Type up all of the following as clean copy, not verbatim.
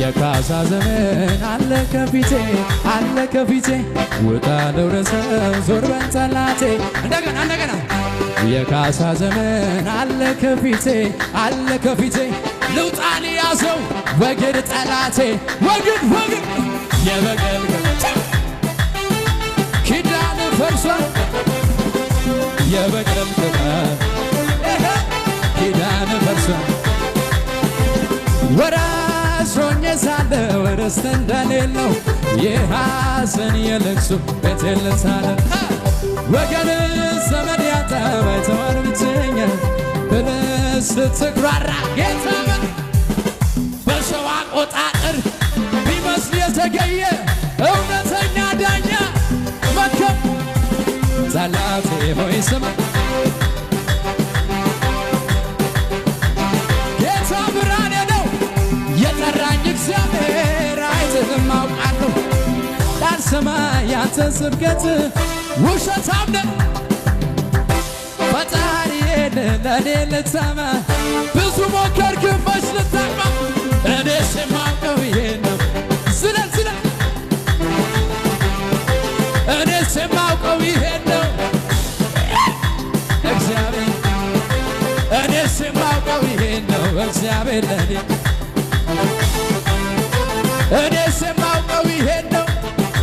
የካሳ ዘመን አለ ከፊቴ ውጣ ልውረሰው ዞር በል ጠላቴ እንደገና የካሳ ዘመን አለ ከፊቴ ልውጣ ልያዘው ወግድ ጠላቴ ወግድ የበቀል ኪዳን ፈርሷል የበቀል ኪዳን ፈርሷል ወራሾኝ ሳለሁ ርስት እንደሌለው የሐዘን የለቅሶ ቤት ልሳለ ወገን ዘመድ ያጣ ባይተዋር ብቸኛ ብለህ ስትኩራራ ጌታ በሰው አቆጣጠር ቢመስል የተገየ እውነተኛ ዳኛ መከም ጠላቴ ሆይ ስማ ጌታ ብርሃኔ ነው የጠራኝ እግዚአብሔር አይዝህም አውቃለሁ ላልሰማ ያንተ ስብከት ውሸታም ነህ ፈጣሪዬን ለእኔ ልትሰማ ብዙ ሞከርክ መች ልታቅማ እኔስ የማውቀው ይሄን ነው ዝለል እኔስ የማውቀው ይሄን ነው እግዚአብሔር እኔስ የማውቀው ይሄን ነው እግዚአብሔር ለእኔ እኔስ የማውቀው ይሄን ነው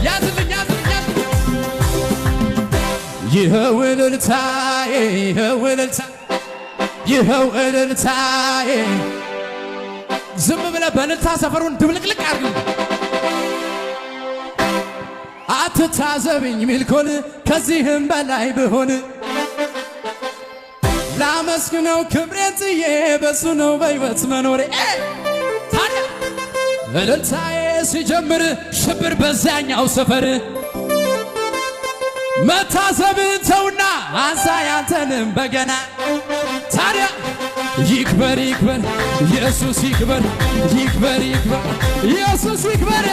ያዝልኝ ይኸው እልልታዬ ይኸው እልልታዬ ዝም ብለህ በእልልታ ሰፈሩን ድብልቅልቅ አድርግ አትታዘብኝ ሚልኮን ከዚህም በላይ ብሆን ላመስግነው ክብሬን ጥዬ በሱ ነው በሕይወት መኖሬ ታዲያ እልልታዬ ሲጀምር ሽብር በዛኛው ሰፈር መታዘብን ተውና አንሳ ያንተንም በገና ታዲያ ይክበር ኢየሱስ ይክበር ኢየሱስ ይክበር